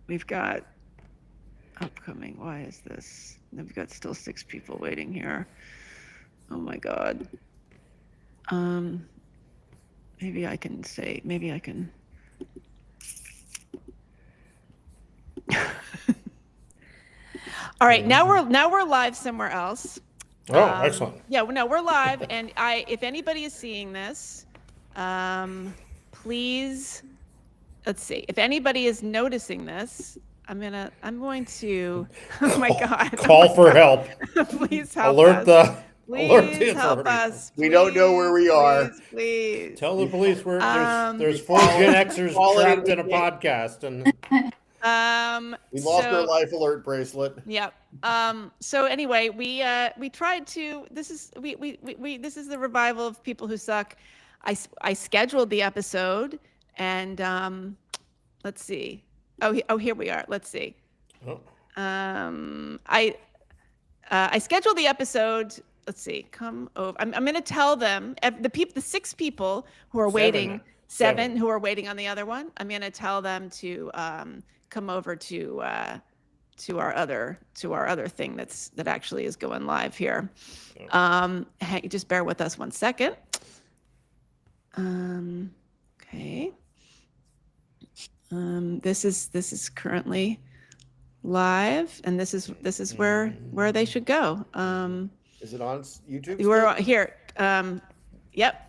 We've got upcoming. Why is this? We've got still 6 people waiting here. Oh my God. Maybe I can. All right, now we're live somewhere else. Oh, excellent. Yeah, no, we're live, and if anybody is seeing this, please, let's see. If anybody is noticing this, I'm going to. Oh my God! Call for help. Please help Alert us. alert the Please help authorities. us. We don't know where we are. Please. Tell the police there's 4 Follow- Gen Xers follow trapped it. in a podcast, and We lost our life alert bracelet. Yep. So anyway, we tried to. This is this is the revival of People Who Suck. I scheduled the episode, and let's see. Oh, here we are. Let's see. oh, I scheduled the episode. Let's see. Come over. I'm going to tell them the 6 people who are waiting. 7 who are waiting on the other one. I'm going to tell them to come over to our other thing that actually is going live here. Just bear with us one second. Okay. This is currently live, and this is where they should go. Is it on YouTube? We're here. Yep.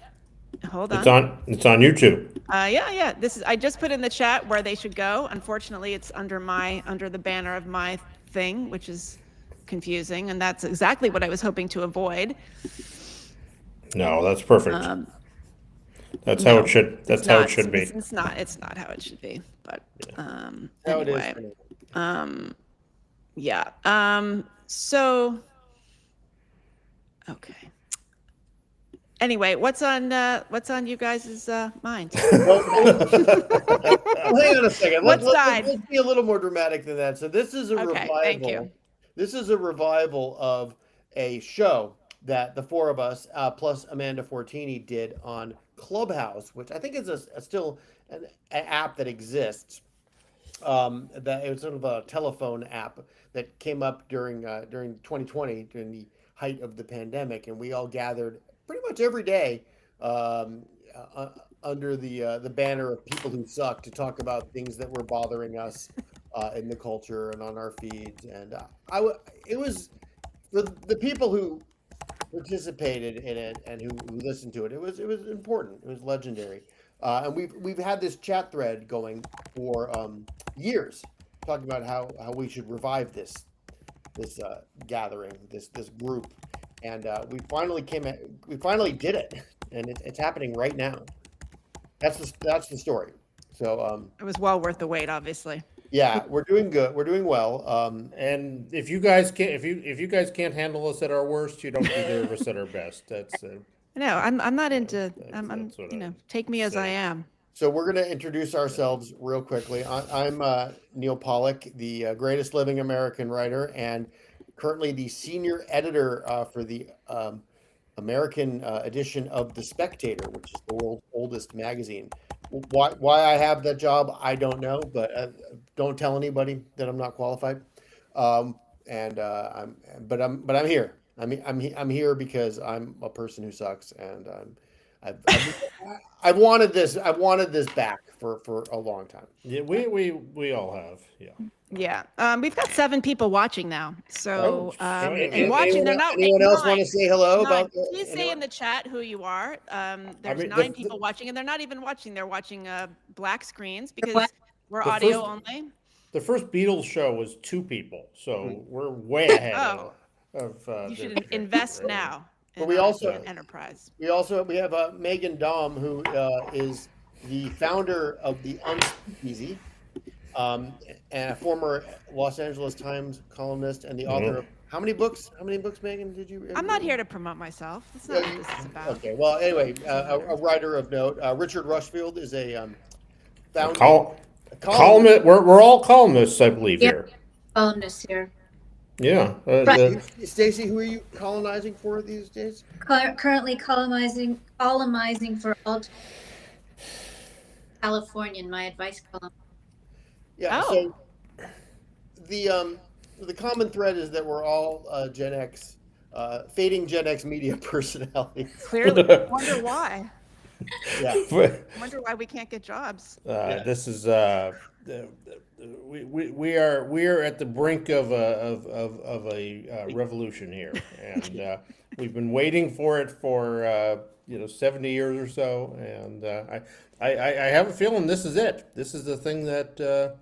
Hold on. it's on YouTube. Yeah. I just put in the chat where they should go. Unfortunately, it's under the banner of my thing, which is confusing, and that's exactly what I was hoping to avoid. No, that's perfect. That's how it should. That's how it should be. It's not how it should be. But How anyway, it is. yeah. So okay. Anyway, what's on you guys' mind? Well, hang on a second. What Let's side? be a little more dramatic than that. So this is a revival. Thank you. This is a revival of a show that the 4 of us, plus Amanda Fortini, did on Clubhouse, which I think is still an app that exists. That it was sort of a telephone app that came up during 2020, during the height of the pandemic, and we all gathered pretty much every day under the banner of People Who Suck to talk about things that were bothering us in the culture and on our feeds. And it was for the people who participated in it and who listened to it. It was important. It was legendary. And we've had this chat thread going for years, talking about how we should revive this gathering, this group. And we finally did it, and it's happening right now. That's the story. So It was well worth the wait, obviously. yeah, we're doing good. We're doing well. And if you guys can't handle us at our worst, you don't deserve us at our best. That's No, I'm not into. I'm that's what take me as I am. So we're going to introduce ourselves real quickly. I'm Neil Pollack, the greatest living American writer, and currently the senior editor for the American edition of The Spectator, which is the world's oldest magazine. Why I have that job, I don't know, but don't tell anybody that I'm not qualified. But I'm here. I'm here because I'm a person who sucks, and I've wanted this. I've wanted this back for a long time. yeah. We all have. Yeah. Yeah. We've got 7 people watching now. So and and watching, they're not. Anyone else want to say hello about? Please say in the chat who you are. There's 9 people watching, and they're not even watching. They're watching black screens because we're audio only. The first Beatles show was 2 people, so we're way ahead of. You should invest now. But we also enterprise. We have Megan Daum, who is the founder of the Unspeakeasy, and a former Los Angeles Times columnist, and the author of how many books? How many books, Megan? Did you? I'm not here to promote myself. That's not what this is about. Okay. Well, anyway, a writer of note. Richard Rushfield is a founder. Columnist. We're all columnists, I believe, here. Columnists here. Yeah. Stacey, who are you colonizing for these days? Currently columnizing for Alt Californian, my advice column. Yeah. Oh. So the common thread is that we're all Gen X, fading Gen X media personalities. Clearly. Wonder why. Yeah. Wonder why we can't get jobs. Yeah. This is we are at the brink of a revolution here, and we've been waiting for it for 70 years or so, and I have a feeling this is it. This is the thing that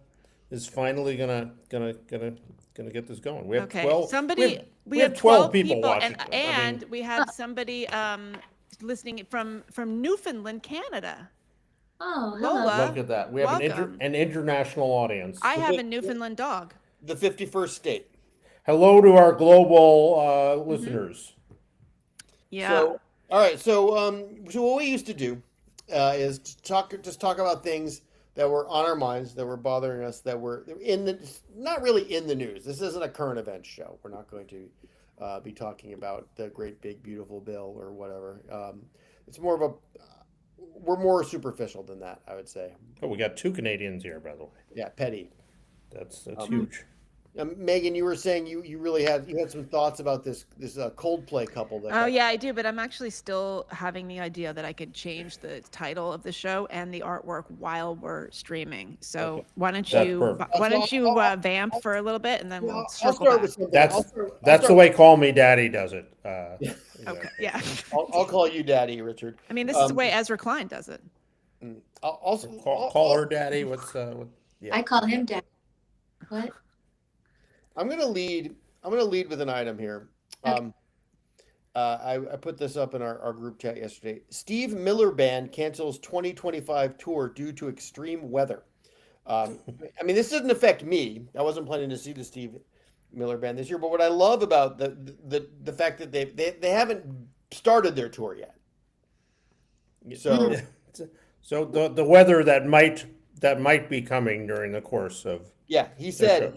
is finally gonna get this going. We have Okay. 12. Somebody, we have 12 people watching. and we have somebody listening from Newfoundland, Canada. Oh, hello. Lola, look at that. We have welcome. an international audience. I have a Newfoundland dog. The 51st state. Hello to our global listeners. Yeah. So, all right. So what we used to do is talk about things that were on our minds, that were bothering us, that were not really in the news. This isn't a current events show. We're not going to be talking about the great big beautiful bill or whatever. It's more of a we're more superficial than that, I would say. Oh, we got 2 Canadians here, by the way. Yeah, petty. That's huge. Megan, you were saying you really had some thoughts about this Coldplay couple. Oh yeah, I do, but I'm actually still having the idea that I could change the title of the show and the artwork while we're streaming. So Okay. why don't That's you perfect. vamp for a little bit and then we'll I'll circle start back. with something. That's the way Call Me Daddy does it. Okay, yeah. I'll call you Daddy, Richard. I mean, this is the way Ezra Klein does it. I'll also Call her Daddy. Yeah. I call him Dad. What? I'm gonna lead with an item here. Okay. I put this up in our group chat yesterday. Steve Miller Band cancels 2025 tour due to extreme weather. I mean, this doesn't affect me. I wasn't planning to see the Steve Miller Band this year, but what I love about the fact that they haven't started their tour yet. So So the weather that might be coming during the course of yeah, he said.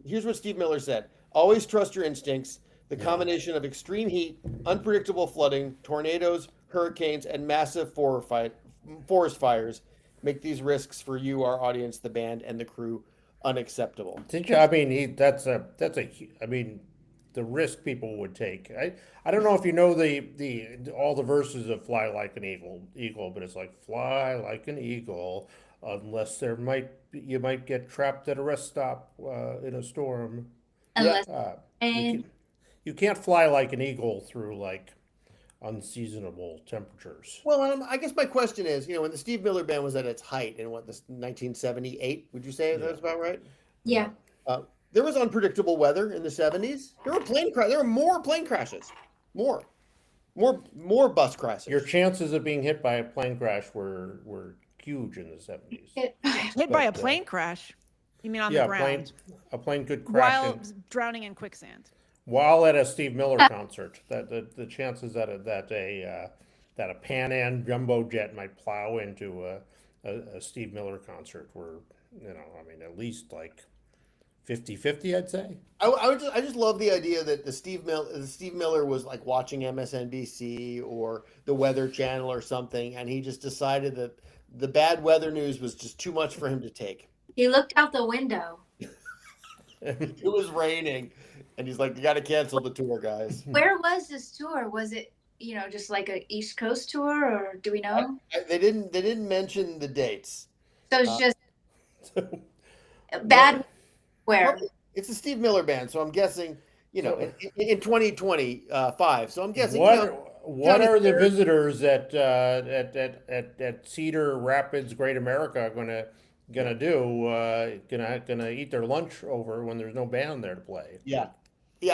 Here's what Steve Miller said: always trust your instincts. The combination of extreme heat, unpredictable flooding, tornadoes, hurricanes, and massive forest fires make these risks for you, our audience, the band, and the crew unacceptable. I mean, I mean, the risk people would take. I don't know if you know all the verses of "Fly Like an Eagle," but it's like "Fly like an eagle," unless you might get trapped at a rest stop in a storm. Unless You can't fly like an eagle through like unseasonable temperatures. Well, I guess my question is, when the Steve Miller Band was at its height in 1978, would you say that's about right? yeah. There was unpredictable weather in the 70s. There were more plane crashes, more bus crashes. Your chances of being hit by a plane crash were huge in the 70s. Hit by a plane crash. You mean on the ground? A plane could crash While drowning in quicksand. while at a Steve Miller concert. That the chances that a Pan Am jumbo jet might plow into a Steve Miller concert were, I mean, at least like 50-50, I'd say. I just love the idea that the Steve Miller was like watching MSNBC or the Weather Channel or something, and he just decided that the bad weather news was just too much for him to take. He looked out the window. It was raining, and he's like, "You got to cancel the tour, guys." Where was this tour? Was it, just like a East Coast tour, or do we know? They didn't mention the dates. So it's just bad. Where? It's a Steve Miller Band, so I'm guessing, in 2025. So I'm guessing. What are the visitors at Cedar Rapids, Great America, gonna do? Gonna eat their lunch over when there's no band there to play? Yeah,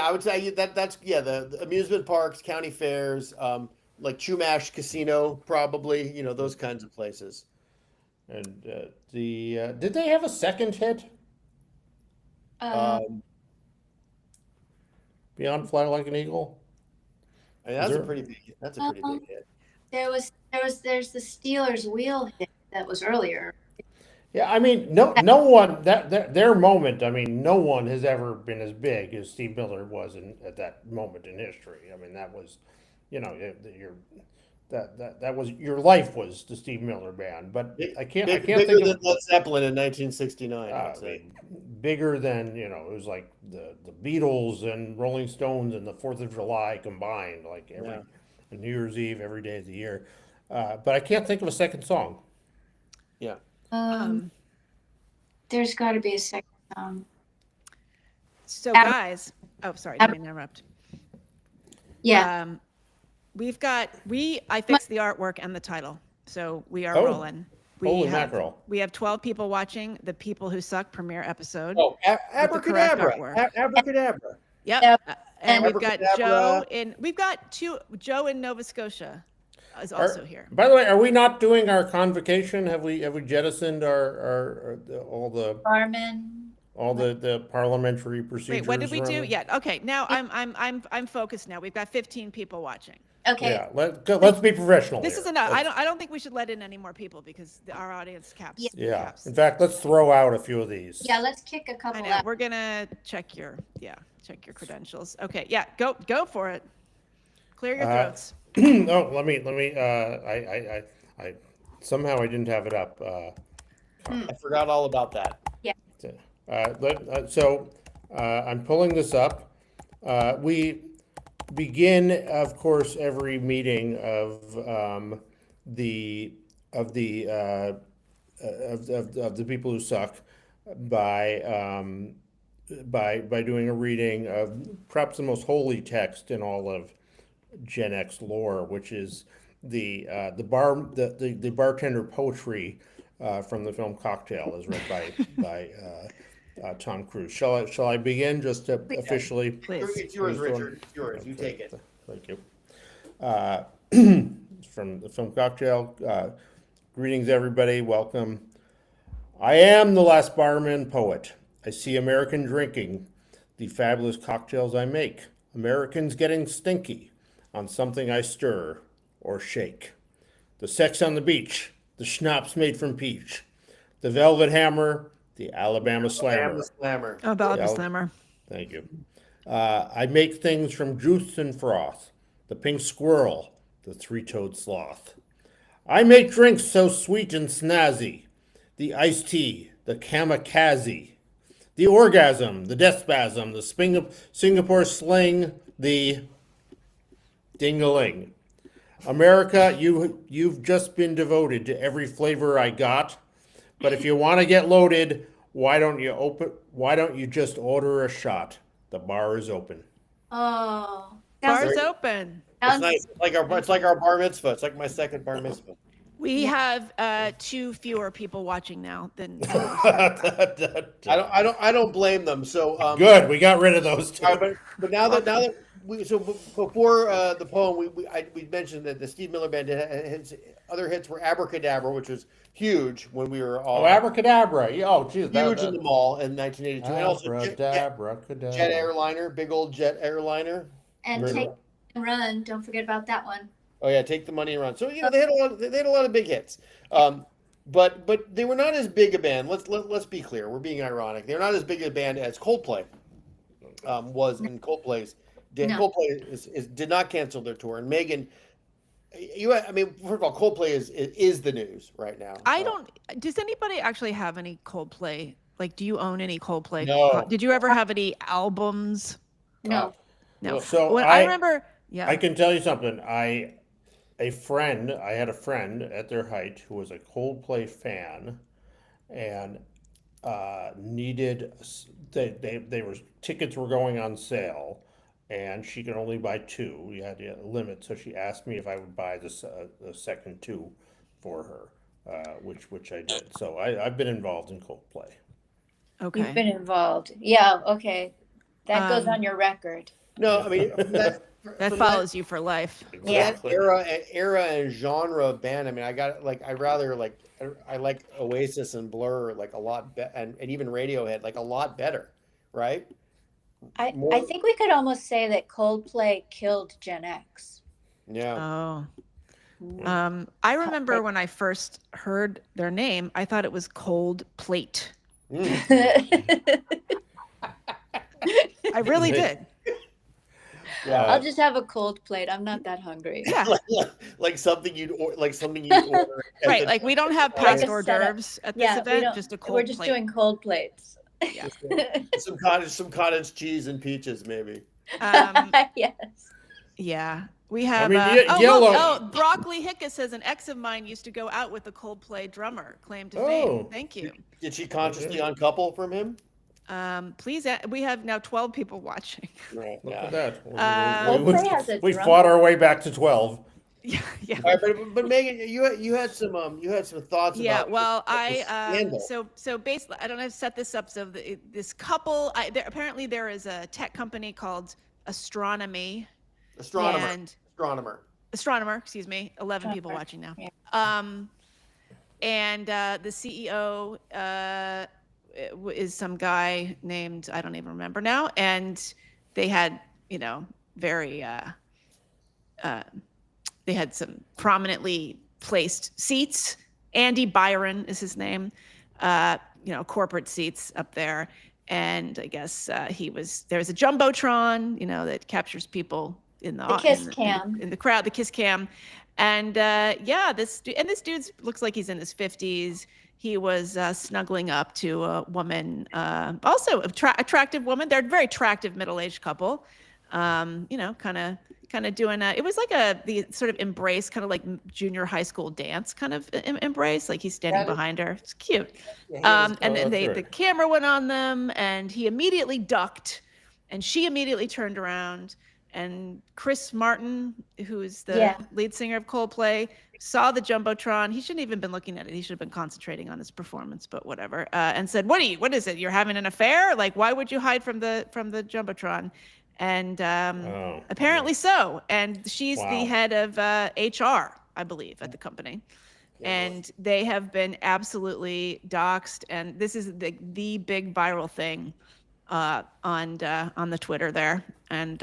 I would say that's the amusement parks, county fairs, like Chumash Casino, probably. Those kinds of places. And did they have a second hit beyond "Fly Like an Eagle"? I mean, that's a pretty big hit. There's the Steelers wheel hit that was earlier. Yeah, I mean, no one their moment. I mean, no one has ever been as big as Steve Miller was at that moment in history. I mean, that was, that was your life was the Steve Miller Band. But I can't Bigger think than of Led Zeppelin in 1969. I'd say. bigger than it was like the Beatles and Rolling Stones and the 4th of July combined, like every New Year's Eve, every day of the year. But I can't think of a second song. Yeah. There's got to be a second song. So guys, oh sorry, didn't mean to interrupt. Yeah. I fixed the artwork and the title, so we are Oh. rolling. Holy mackerel. We have 12 people watching the People Who Suck premiere episode. Oh, correct abracadabra! artwork. Abracadabra! Yep. Yep. And we've got Abracadabra. Joe in Nova Scotia is also here. By the way, are we not doing our convocation? Have we jettisoned all the parliamentary procedures? Wait, what did we do? around it? Yeah. Okay. Now I'm focused now. We've got 15 people watching. Okay. Yeah, let's be professional. This here. is enough. I don't think we should let in any more people because our audience caps. Yeah. caps. In fact, let's throw out a few of these. Yeah, let's kick a I couple know. out. We're gonna check your credentials. Okay. Yeah. Go for it. Clear your throats. Oh, let me. I somehow I didn't have it up. I forgot all about that. I'm pulling this up. We begin, of course, every meeting of the People Who Suck by doing a reading of perhaps the most holy text in all of Gen X lore, which is the bartender poetry from the film Cocktail, as read by Tom Cruise. Shall I begin just to officially? Please. It's yours, Richard. It's yours. You take it. Thank you. From the film Cocktail. Greetings, everybody. Welcome. I am the last barman poet. I see American drinking the fabulous cocktails I make. Americans getting stinky on something I stir or shake. The sex on the beach, the schnapps made from peach, the velvet hammer, the Alabama slammer. Oh, Alabama Yeah. Slammer. Thank you. I make things from juice and froth, the pink squirrel, the three-toed sloth. I make drinks so sweet and snazzy, the iced tea, the kamikaze, the orgasm, the death spasm, the Singapore sling, the ding-a-ling. America, you've just been devoted to every flavor I got. But if you want to get loaded, why don't you just order a shot? The bar is open. Oh. Bar's open. It's nice. It's like our bar mitzvah. It's like my second bar mitzvah. We have 2 fewer people watching now than. I don't blame them. So Good, we got rid of those two. But now that before the poem, we mentioned that the Steve Miller Band his other hits were Abracadabra, which was huge when we were all Abracadabra. Oh, geez. huge in the mall in 1982, and also jet airliner, big old jet airliner. And Take and Run. Don't forget about that one. Oh yeah, Take the Money and Run. So they had a lot of big hits. But they were not as big a band. Let's be clear. We're being ironic. They're not as big a band as Coldplay was in Coldplay's. Coldplay did not cancel their tour. And Megan, first of all, Coldplay is the news right now. Does anybody actually have any Coldplay? Like, do you own any Coldplay? No. Did you ever have any albums? No. No. So I remember. Yeah. I can tell you something. I had a friend at their height who was a Coldplay fan, and tickets were going on sale, and she could only buy 2. We had a limit, so she asked me if I would buy the second 2 for her, which I did. So I've been involved in Coldplay. Okay. You've been involved. Yeah. Okay. That goes on your record. No, I mean that follows you for life. Exactly. That era and genre band. I mean, I like Oasis and Blur like a lot, and even Radiohead like a lot better, right? I think we could almost say that Coldplay killed Gen X. Yeah. Oh. I remember when I first heard their name, I thought it was Cold Plate. Mm. I really did. Yeah. I'll just have a cold plate. I'm not that hungry. Yeah. Like something you'd order at Right. the- Like we don't have Like past a hors setup. d'oeuvres at this Yeah, we event, don't. just a cold We're just plate. doing cold plates. Yeah. some cottage cheese and peaches, maybe. Yes. Yeah. We have mean, look, yellow- Broccoli Hicka says an ex of mine used to go out with the Coldplay drummer. Claim to fame. Oh. Thank you. Did she consciously uncouple from him? Please, we have now 12 people watching. Right. Look Yeah. at that. Coldplay has a We drum. fought our way back to 12. Yeah. Yeah. All right, but Megan, you had some thoughts Yeah, about well, this scandal. so basically, I don't know how to set this up. So this couple, apparently there is a tech company called Astronomy, Astronomer, excuse me, 11 people Astronomer, watching now. yeah. And the CEO is some guy named, I don't even remember now, and they had, very they had some prominently placed seats. Andy Byron is his name, corporate seats up there. And I guess there's a Jumbotron, that captures people in the kiss cam. in the crowd, the kiss cam. And this dude looks like he's in his 50s. He was snuggling up to a woman, also attractive woman. They're a very attractive middle-aged couple. Kind of doing it was like the sort of embrace, kind of like junior high school dance kind of embrace. Like he's standing behind her. It's cute. And then the camera went on them, and he immediately ducked, and she immediately turned around. And Chris Martin, who is the lead singer of Coldplay, saw the Jumbotron. He shouldn't even been looking at it. He should have been concentrating on his performance, but whatever. And said, "What is it? You're having an affair? Like, why would you hide from the Jumbotron?" And apparently so. And she's the head of HR, I believe, at the company. And they have been absolutely doxxed. And this is the big viral thing on the Twitter there. And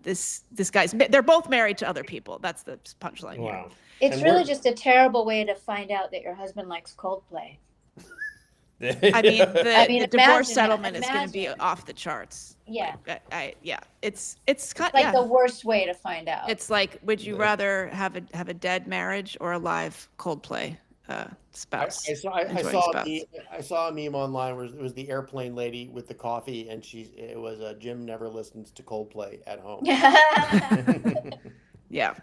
this guy's, they're both married to other people. That's the punchline here. It's really just a terrible way to find out that your husband likes Coldplay. I mean, the divorce imagine settlement that. is going to be off the charts. Yeah. It's kind like the worst way to find out. It's like, would you rather have a dead marriage or a live Coldplay spouse? I saw a meme online where it was the airplane lady with the coffee, and it was Jim never listens to Coldplay at home. Yeah.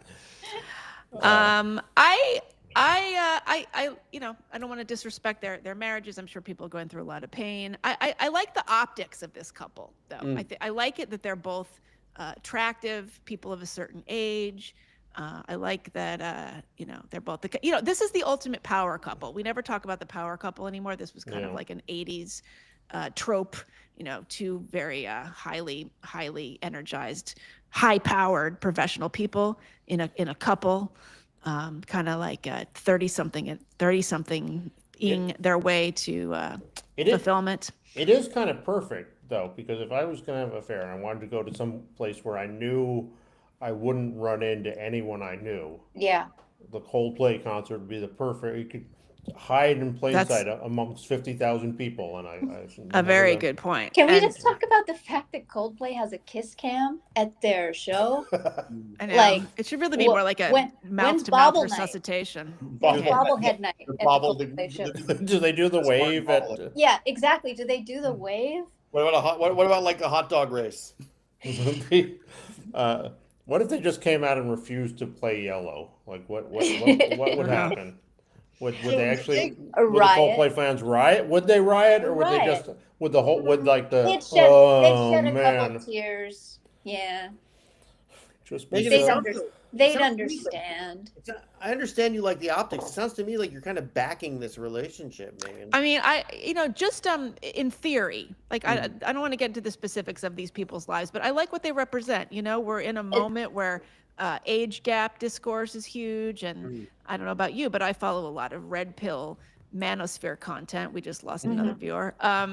I don't want to disrespect their marriages. I'm sure people are going through a lot of pain. I like the optics of this couple, though. I like it that they're both attractive, people of a certain age. I like that, they're both this is the ultimate power couple. We never talk about the power couple anymore. This was kind of like an 80s trope, two very highly energized, high-powered professional people in a couple. Kind of like 30-something their way to fulfillment. It is kind of perfect, though, because if I was going to have an affair and I wanted to go to some place where I knew I wouldn't run into anyone I knew, the Coldplay concert would be the perfect. You could hide in plain sight amongst 50,000 people, and a very good point. Can we just talk about the fact that Coldplay has a kiss cam at their show? I know. It should really be more like a mouth-to-mouth resuscitation. Bobblehead night at the Coldplay show. Do they do the wave at? Yeah, exactly. Do they do the wave? What about like a hot dog race? What if they just came out and refused to play Yellow? Like what would happen? Would they actually? Would the Coldplay fans riot? Would they riot, or would they just? Would the whole? Would like the? They'd shed a couple of tears. Yeah. Just they'd understand. I understand you like the optics. It sounds to me like you're kind of backing this relationship, Megan. I mean, just in theory, like I don't want to get into the specifics of these people's lives, but I like what they represent. We're in a moment where age gap discourse is huge, and I don't know about you, but I follow a lot of red pill manosphere content. We just lost another viewer. I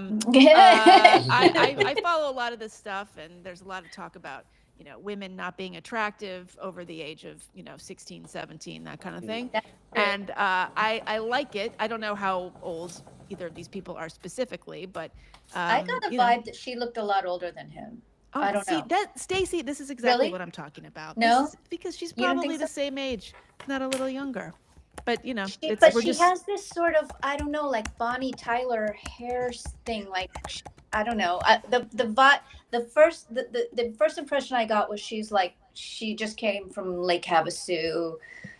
follow a lot of this stuff, and there's a lot of talk about women not being attractive over the age of 16, 17, that kind of thing. And I like it. I don't know how old either of these people are specifically, but I got the vibe that she looked a lot older than him. Oh, I don't see, know. that Stacy, this is exactly Really? what I'm talking about. No? This is because she's You don't probably think the so? same age, not a little younger. But you know, it's But we're she just has this sort of, I don't know, like Bonnie Tyler hair thing. Like, I don't know. The first impression I got was she just came from Lake Havasu.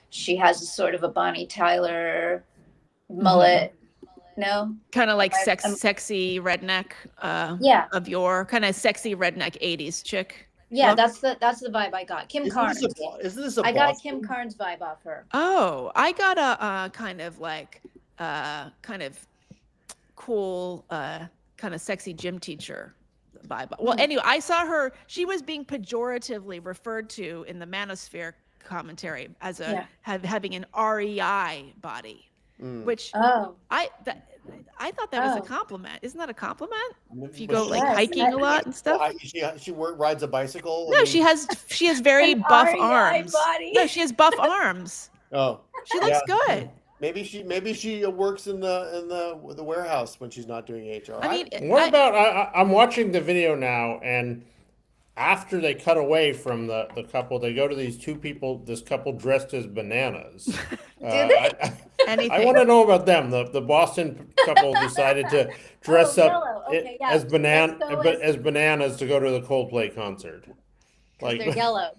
She has a sort of a Bonnie Tyler mullet. No? kind of like I- sexy redneck Yeah. of your kind of sexy redneck 80s chick. Yeah, look. that's the vibe I got. Kim Carnes. Isn't this a I got a Boston? Kim Carnes vibe off her. Oh, I got a kind of like kind of cool kind of sexy gym teacher vibe. Well, anyway, I saw her. She was being pejoratively referred to in the Manosphere commentary as Yeah. having an REI body, which Oh. I thought that was a Oh. compliment. Isn't that a compliment? If you But go she- like Yes, hiking a lot and stuff. She rides a bicycle. I No, mean- she has very An buff REI arms. body. No, she has buff arms. Oh, She looks good. maybe she works in the warehouse when she's not doing HR. I mean, What about, I'm watching the video now, and after they cut away from the couple, they go to this couple dressed as bananas. Do they? Anything. I want to know about them. The Boston couple decided to dress up yellow. Okay, yeah. as Let's go as bananas to go to the Coldplay concert. Because they're yellow.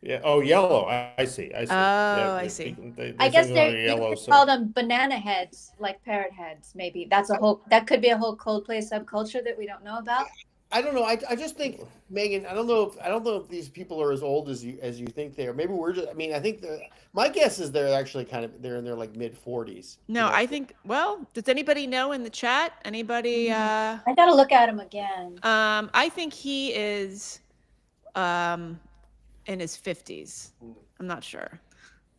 Yeah. Oh, yellow. I see. I see. Oh, I see. They I guess think they're yellow. you could call them banana heads, like parrot heads. Maybe that could be a whole Coldplay subculture that we don't know about. I don't know. I just think, Megan. I don't know if these people are as old as you think they are. Maybe we're just. I mean, I think my guess is they're actually they're in their like mid-40s. No, I think. Well, does anybody know in the chat? Anybody? I gotta look at him again. I think he is, in his 50s. I'm not sure.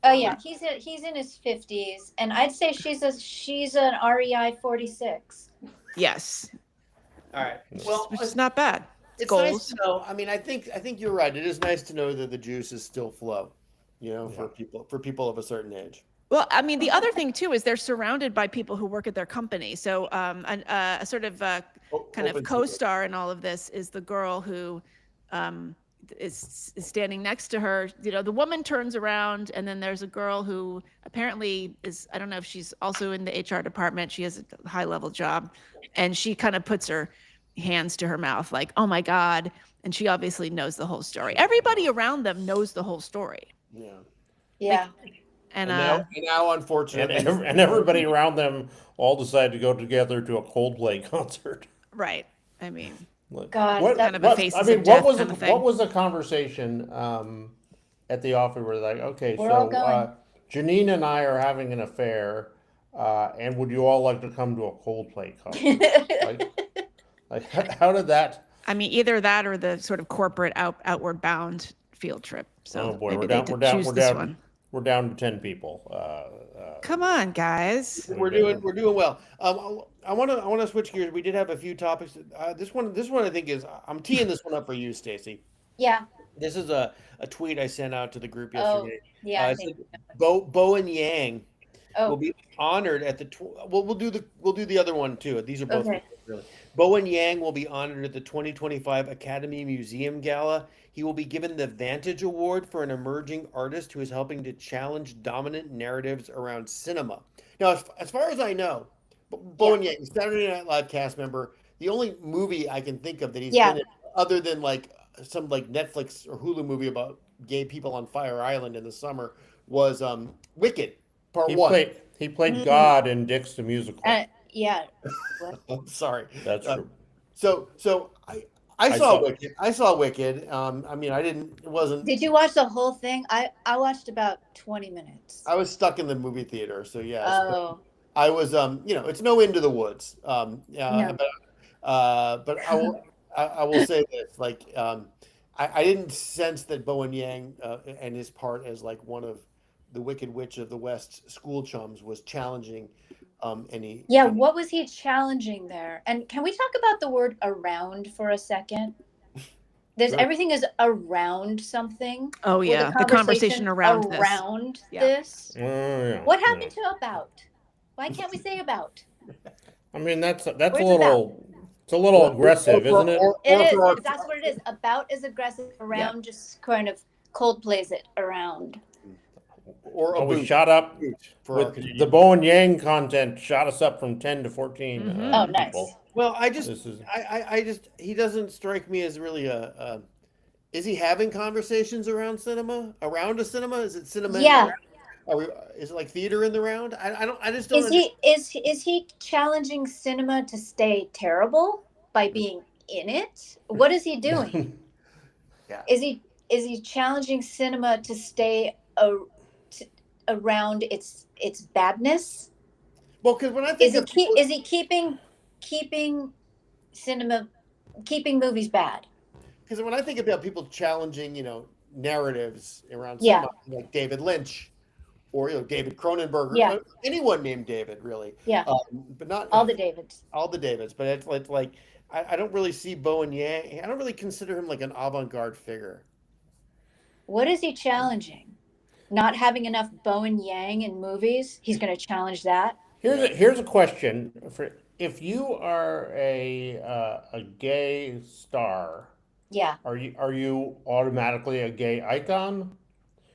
Oh yeah, he's in his 50s, and I'd say she's an REI 46. Yes, All right. Well, which is not bad. it's goals. nice to know. I mean, I think you're right. It is nice to know that the juices still flow. For people of a certain age. Well, I mean, the other thing too is they're surrounded by people who work at their company. So a sort of kind of Open co-star in all of this is the girl who is standing next to her. You know, the woman turns around, and then there's a girl who apparently is, I don't know if she's also in the HR department. She has a high-level job, and she kind of puts her hands to her mouth like, oh my God. And she obviously knows the whole story. Everybody around them knows the whole story. Yeah. Yeah. And now, unfortunately, And everybody around them all decided to go together to a Coldplay concert. right. I mean, God, What, that- kind of a faces I mean, of death what was kind of thing. what was the conversation at the office where they're like, okay, We're all so going. Janine and I are having an affair, and would you all like to come to a Coldplay concert? like how did that? I mean, either that or the sort of corporate outward bound field trip. So Oh boy, maybe we're they down. did We're down. choose We're this down. one. We're down to 10 people. Come on, guys. we're doing well. I want to switch gears. We did have a few topics. This one I think is, I'm teeing this one up for you, Stacy. Yeah. This is a tweet I sent out to the group Oh, yesterday. yeah. I It think. said, Bowen Yang will Oh, be honored at the. We'll do the other one too. These are both Okay. really. Bowen Yang will be honored at the 2025 Academy Museum Gala. He will be given the Vantage Award for an emerging artist who is helping to challenge dominant narratives around cinema. Now, as far as I know, Bowen Yang, Saturday Night Live cast member, the only movie I can think of that he's been in, other than like some like Netflix or Hulu movie about gay people on Fire Island in the summer, was Wicked Part He 1. played God in Dick's the Musical. yeah. I'm sorry. That's true. So I saw Wicked. I saw Wicked. I mean, I didn't. It wasn't. Did you watch the whole thing? I watched about 20 minutes. I was stuck in the movie theater, so yes. Oh. I was. It's no Into the Woods. No. But I will say this. Like, I didn't sense that Bowen Yang and his part as like one of the Wicked Witch of the West school chums was challenging any. Yeah, what was he challenging there? And can we talk about the word around for a second? Sure. Everything is around something. Oh With yeah, the conversation around this. around Yeah. this. Oh, yeah, What yeah. happened to about? Why can't we say about? I mean, that's a Where's little It's a little aggressive, isn't it? It for our- is. That's what it is. About as aggressive around, just kind of Coldplays it around. or a Oh, we boot, shot up for our with Canadian. the Bowen Yang content. Shot us up from 10 to 14 Oh, nice. people. Well, I just, This is I just, he doesn't strike me as really a. Is he having conversations around cinema? Around a cinema? Is it cinema? Yeah. Are we? Is it like theater in the round? I don't. I just don't. Is he challenging cinema to stay terrible by being in it? What is he doing? Yeah. Is he challenging cinema to stay around its badness? Well, because when I think Is he keeping cinema keeping movies bad? because when I think about people challenging, narratives around Yeah. cinema, like David Lynch, or David Cronenberg, or Yeah. anyone named David, really. Yeah. But not All the Davids. all the Davids. But it's like I don't really see Bowen Yang. I don't really consider him like an avant-garde figure. What is he challenging? Not having enough Bowen Yang in movies? He's going to challenge that. here's a question for if you are a gay star. Yeah. Are you automatically a gay icon?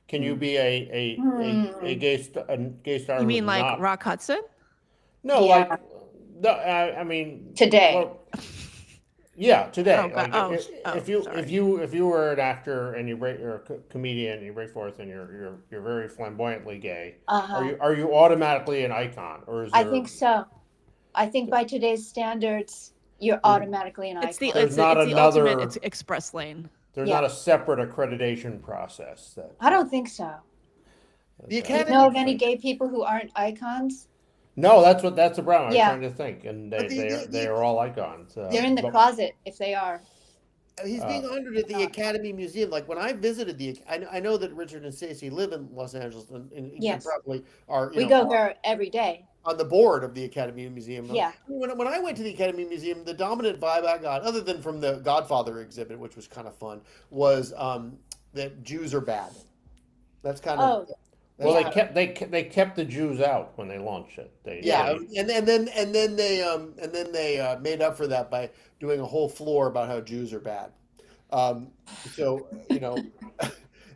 Can you be a gay star? You who's mean like not? Rock Hudson? No, Yeah. like no. I mean Today. well, yeah, today. Oh, God. Like, if you sorry. if you were an actor and you're a comedian and you break forth and you're very flamboyantly gay, Uh-huh. are you automatically an icon, or is I there, think so. I think by today's standards, you're automatically an It's the icon. it's, not it's the another- ultimate. It's express lane. there's Yeah. not a separate accreditation process that I don't think so. The Do you Academy- know of any gay people who aren't icons? No, that's the problem. I was Yeah. trying to think, and But they are all icons. They're in the but- closet if they are. He's being honored at the Academy Museum. Like when I visited I know that Richard and Stacey live in Los Angeles, and Yes. probably are. We go there every day. on the board of the Academy Museum. Yeah. When I went to the Academy Museum, the dominant vibe I got, other than from the Godfather exhibit, which was kind of fun, was that Jews are bad. That's kind of. Oh, Well, Yeah. they kept the Jews out when they launched it. Yeah, they- and then they made up for that by doing a whole floor about how Jews are bad. So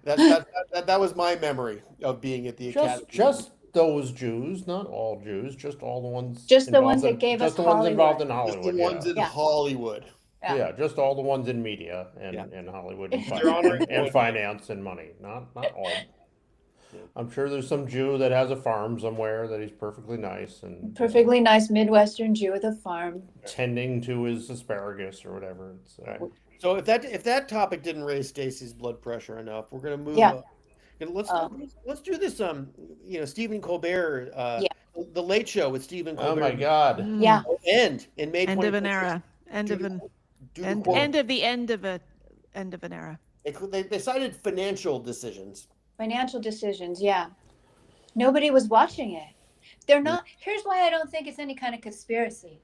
that was my memory of being at the Academy. just those Jews, not all Jews, just all the ones. Just the ones involved that gave us just the ones involved in Just Hollywood. the ones in Yeah. Hollywood. Yeah. Yeah, just all the ones in media and Yeah. Hollywood and, Your Honor. and finance and money. Not all. I'm sure there's some Jew that has a farm somewhere that he's perfectly nice and perfectly nice Midwestern Jew with a farm. tending to his asparagus or whatever. It's, So if that topic didn't raise Stacy's blood pressure enough, we're gonna move. Yeah. And let's do this. Stephen Colbert. Yeah. The Late Show with Stephen Colbert. oh my God! Yeah. End in May. End of an 2026. era. End of an end of the end of a end of an era. They cited financial decisions. Financial decisions, yeah. Nobody was watching it. They're not. Here's why I don't think it's any kind of conspiracy.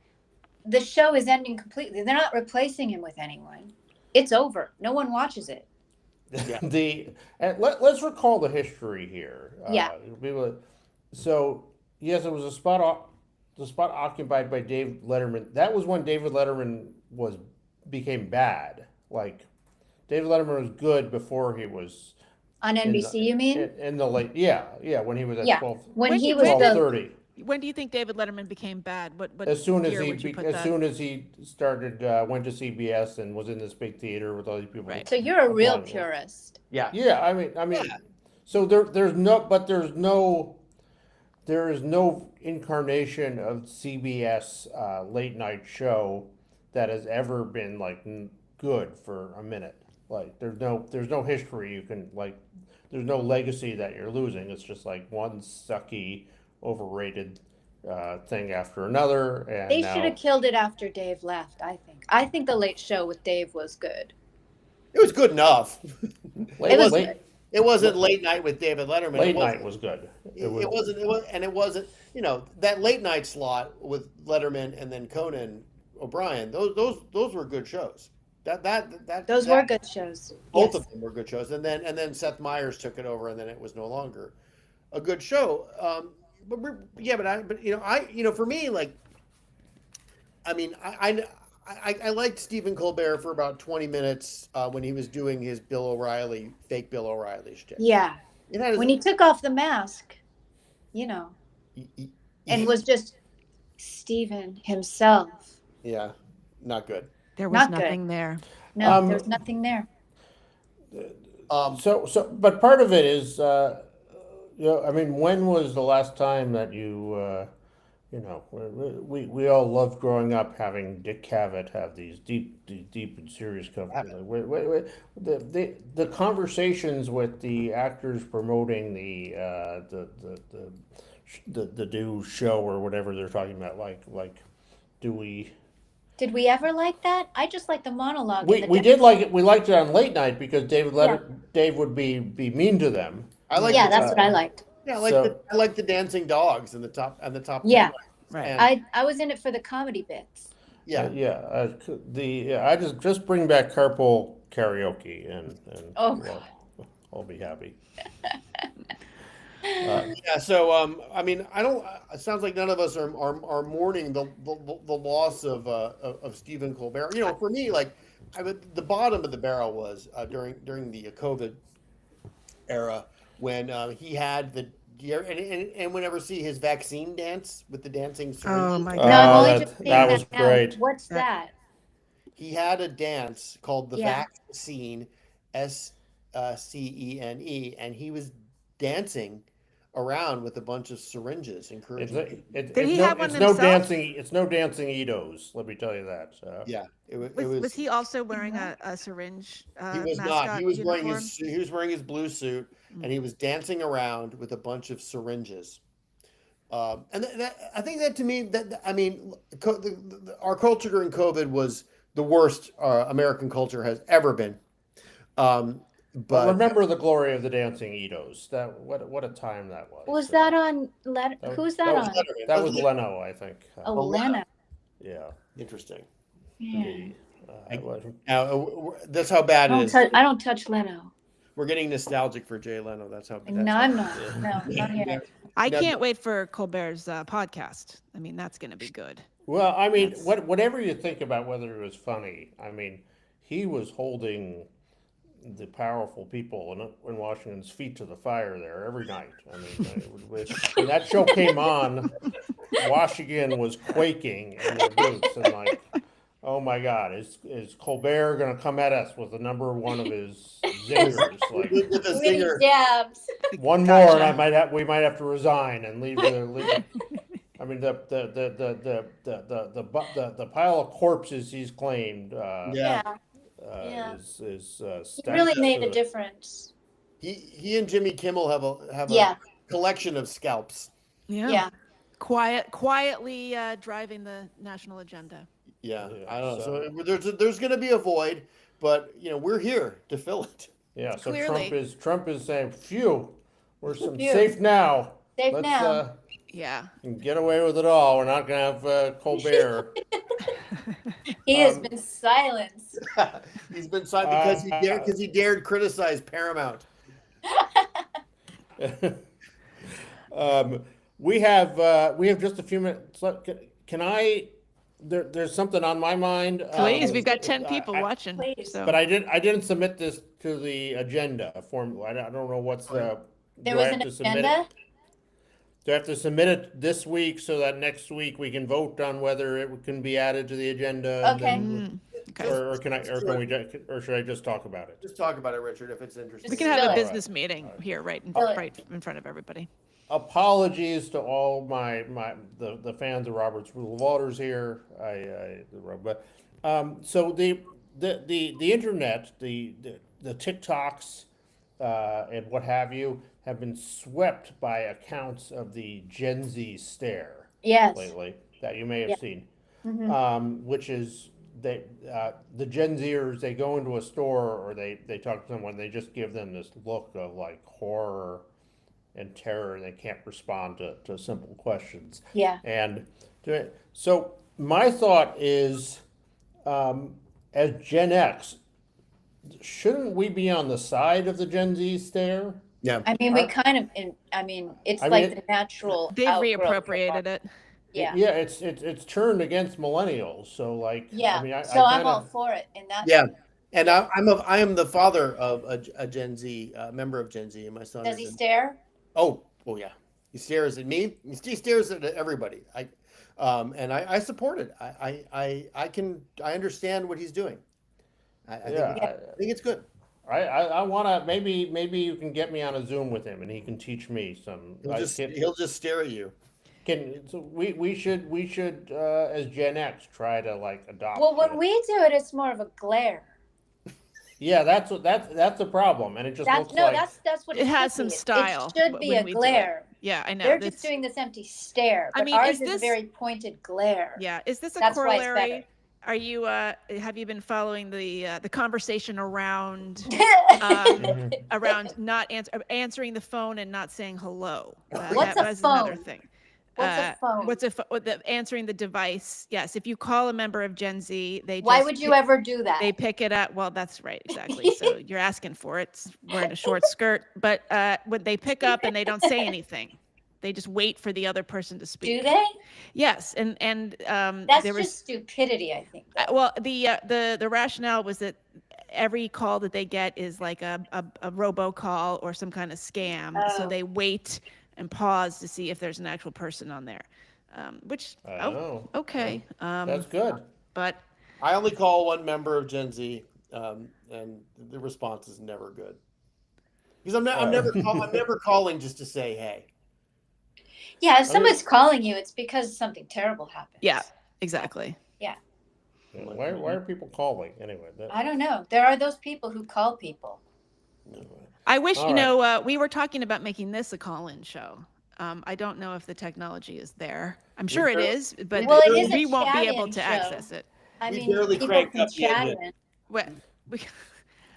The show is ending completely. They're not replacing him with anyone. It's over. No one watches it. Yeah. Let's recall the history here. Yeah. So yes, it was the spot occupied by Dave Letterman. That was when David Letterman became bad. Like David Letterman was good before he was On NBC, you mean? in the late when he was at Yeah. 12, When he When was did- the 12:30. When do you think David Letterman became bad? What As soon as year would you put that? soon as he started went to CBS and was in this big theater with all these people. Right. so you're a real Applying it. purist. Yeah. Yeah, I mean, so there is no incarnation of CBS late night show that has ever been like good for a minute. Like there's no history you can like. There's no legacy that you're losing. It's just like one sucky, overrated thing after another. And They now, should have killed it after Dave left, I think. I think the Late Show with Dave was good. It was good enough. It was good. It wasn't Late Night with David Letterman. Late night was good. It wasn't. That late night slot with Letterman and then Conan O'Brien. Those were good shows. Those were good shows. Both Yes. of them were good shows, and then Seth Meyers took it over, and then it was no longer a good show. For me, like, I mean, I I liked Stephen Colbert for about 20 minutes when he was doing his fake Bill O'Reilly shtick. Yeah. It had When he took off the mask, and was just Stephen himself. yeah, not good. There was Not good. nothing there. No, there's nothing there. But part of it is, I mean, when was the last time that we all loved growing up having Dick Cavett have these deep and serious conversations. The conversations with the actors promoting the new show or whatever they're talking about, like, do we? Did we ever like that? I just like the monologue. We did like it. We liked it on late night because Dave would be mean to them. Yeah, that's what I liked. Yeah, I like the dancing dogs and the top. Yeah. 10 Right. And, I was in it for the comedy bits. I just bring back carpool karaoke and I'll be happy. So I mean, I don't. It sounds like none of us are mourning the loss of Stephen Colbert. For me, like, the bottom of the barrel was during the COVID era when he had and whenever see his vaccine dance with the dancing syringes. Oh my No, God. I'm only just that saying was now. great. What's that? He had a dance called the Yeah. vaccine, SCENE, and he was dancing around with a bunch of syringes, encouraging. Did he have one it's no himself? dancing. It's no dancing Edos. Let me tell you that. Yeah, it was. Was he also wearing a syringe? He was mascot not. He was wearing uniform? his blue suit, and he was dancing around with a bunch of syringes. And I think that to me, our culture during COVID was the worst American culture has ever been. But remember the glory of the dancing Edos. What a time that was. Was that on? Who's that on? That was Leno, I think. Oh, Leno. Yeah. Interesting. Yeah. Now, that's how bad it is. I don't touch Leno. We're getting nostalgic for Jay Leno. That's how. No, I'm not. No, not here. I can't wait for Colbert's podcast. I mean, that's going to be good. Well, I mean, whatever you think about whether it was funny, I mean, he was holding the powerful people in Washington's feet to the fire there every night. I mean, when that show came on, Washington was quaking in their boots and like, oh my God, is Colbert going to come at us with the number one of his zingers? Like, With a Witty zinger. dabs. one more, and we might have to resign and leave. I mean, the pile of corpses he's claimed. Yeah. Is He really made a difference. He and Jimmy Kimmel have Yeah. a collection of scalps. Yeah. Quietly driving the national agenda. Yeah, Yeah, I don't know. So there's going to be a void, but we're here to fill it. Yeah, so Clearly. Trump is saying, "Phew, we're Phew. safe now. Safe Let's now. Yeah. get away with it all. We're not gonna have Colbert." He has been silenced. He's been signed because he dared criticize Paramount. We have just a few minutes left. Can I? There's something on my mind. Please, we've got 10 people watching. Please. So. But I didn't submit this to the agenda form. I don't know what's the. There do was I have an to submit agenda. it? Do I have to submit it this week so that next week we can vote on whether it can be added to the agenda? and Okay. then- Okay. Or should I just talk about it? Just talk about it, Richard, if it's interesting. We can have Fill a it. business meeting here, right in front of everybody. Apologies to all the fans of Robert's Rule of Orders here. So the internet, the TikToks and what have you have been swept by accounts of the Gen Z stare Yes. lately that you may have Yeah. seen, Mhm. which is the Gen Zers, they go into a store or they talk to someone, they just give them this look of like horror and terror, and they can't respond to simple questions. Yeah. And so my thought is, as Gen X, shouldn't we be on the side of the Gen Z stare? Yeah. I mean, we kind of. It's I like mean, the natural. They've outgrowth of reappropriated it. Yeah. Yeah, it's turned against millennials. So like, Yeah. I mean, I So I'm kind all of, for it in that Yeah. sense. And I am the father of a Gen Z member of Gen Z, and my son Does is he in. stare? Oh yeah, he stares at me. He stares at everybody. And I support it. I understand what he's doing. I think yeah. I think it's good. I want to maybe you can get me on a Zoom with him and he can teach me some. He'll just stare at you. So we should as Gen X try to like adopt. Well, when we do it, it's more of a glare. Yeah, that's the problem, and it just looks like That's what It has should some be. style It should be when a we do it. glare. Yeah, I know. They're just doing this empty stare, I but mean, ours is is a this- very pointed glare. Yeah, is this a That's why it's corollary? Are you have you been following the conversation around better. around not answering the phone and not saying hello? What's that a was another phone? thing. What's a phone? What's answering the device? Yes, if you call a member of Gen Z, they Why just would you ever do that? they pick it up. Well, that's right, exactly. So you're asking for it. It's wearing a short skirt, but when they pick up and they don't say anything, they just wait for the other person to speak. Do they? Yes, and That's there was just stupidity, I think. though. well, the rationale was that every call that they get is like a robocall or some kind of scam, so Oh. they wait and pause to see if there's an actual person on there, which okay, that's good. but I only call one member of Gen Z, and the response is never good. Because I'm never calling just to say hey. Yeah, if someone's calling you, it's because something terrible happened. yeah, exactly. Why are people calling anyway? I don't know. There are those people who call people. I wish, All you know, we were talking about making this a call-in show. I don't know if the technology is there. I'm sure it is, but Well, it is a we won't be able chat-in to show. access it. I We mean, barely people cranked can up the chat engine. in. We,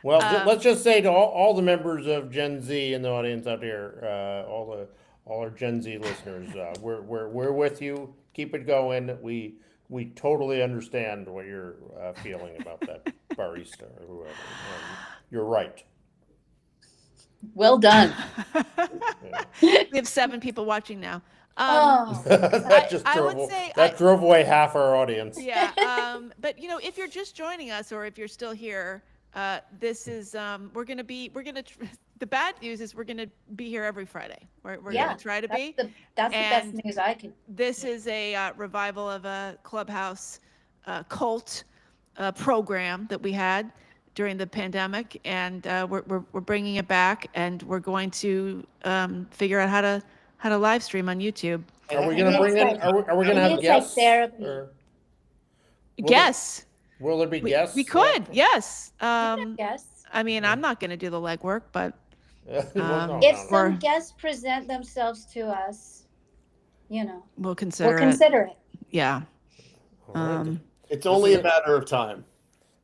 Well, Um, let's just say to all the members of Gen Z in the audience out here, all our Gen Z listeners, we're with you. Keep it going. We totally understand what you're feeling about that barista or whoever. You're right. Well done. we have 7 people watching now. Oh, That just I drove would say drove away half our audience. yeah. But you know, if you're just joining us or if you're still here, this is the bad news is we're gonna be here every Friday. We're yeah. gonna try to be. That's the best And news I could. This is a revival of a Clubhouse cult program that we had during the pandemic, and we're bringing it back, and we're going to figure out how to live stream on YouTube. Are we Maybe gonna bring it's in? Are we gonna maybe have it's like guests? therapy. Or Guests. will there be guests? We could, yes. Yes. I mean, I'm not going to do the legwork, but Well, If no. some guests present themselves to us, we'll we'll consider it. consider it. Yeah. All right. It's only a matter of time.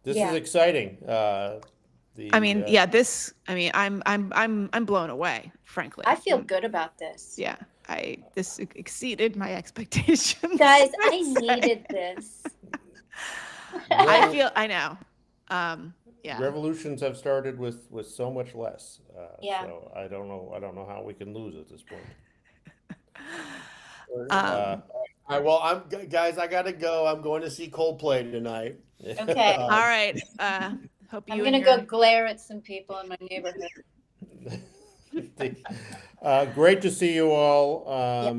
This Yeah. is exciting. I mean, yeah. This. I mean, I'm blown away, frankly. I feel good about this. Yeah. This exceeded my expectations. Guys, I I would say. needed this. I know. Yeah. Revolutions have started with so much less. Yeah. So I don't know how we can lose at this point. All right, well, guys, I gotta go. I'm going to see Coldplay tonight. Okay. All right. Hope you. I'm and gonna go your- glare at some people in my neighborhood. Great to see you all. I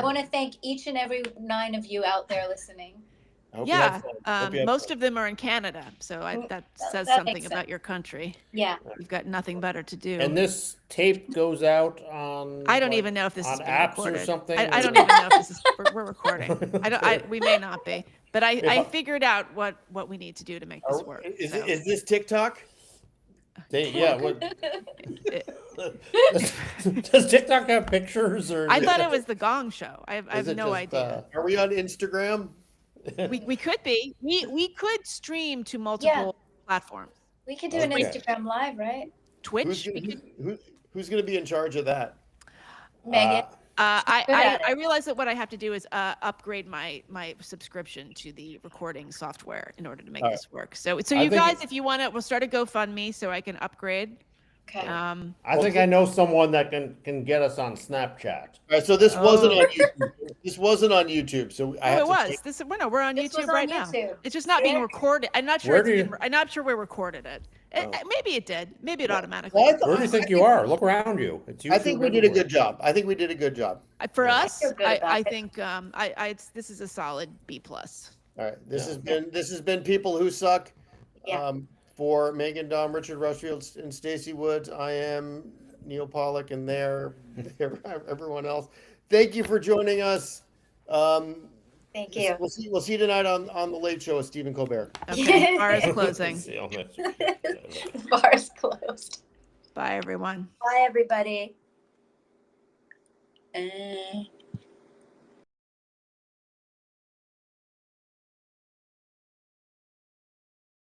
want to thank each and every 9 of you out there listening. I hope you Yeah. had fun. Hope you had Most fun. of them are in Canada, so that That says makes something about sense. your country. Yeah. You've got nothing better to do. And this tape goes out on. I don't like, even know if this is on being apps recorded. or something. I don't even know if this is we're recording. We may not be, but I figured out what we need to do to make this work. Is, so. is this TikTok? Yeah. Does TikTok have pictures or? I thought it was the Gong Show. I have it no just, idea. Are we on Instagram? We could be. We could stream to multiple platforms. We could do an Okay. Instagram live, right? Twitch. We could. Who's going to be in charge of that? Megan. Good at I realize that what I have to do is upgrade my subscription to the recording software in order to make this work. So I you think guys, if you want to, we'll start a GoFundMe so I can upgrade. Okay. I think I know someone that can get us on Snapchat. All right, so this wasn't Oh. on YouTube. This wasn't on YouTube, so I No, have it to was. take- This no, we're on This was YouTube on right now. YouTube. It's just not being There. recorded. I'm not sure. Where It's do you- been, I'm not sure we recorded it. Maybe it did. Maybe it automatically. Well, Where do you think you are? Look around you. It's I think we did a everywhere. good job. I think we did a good job. For Yeah. us, feel good about I it. think this is a solid B plus. All right, this Yeah. has been People Who Suck. Yeah. For Megan Dom, Richard Rushfield, and Stacey Woods, I am Neil Pollock, and everyone else. Thank you for joining us. Thank you. We'll see you tonight on the Late Show with Stephen Colbert. Okay, bar is closing. See you on next- The bar is closed. Bye, everyone. Bye, everybody.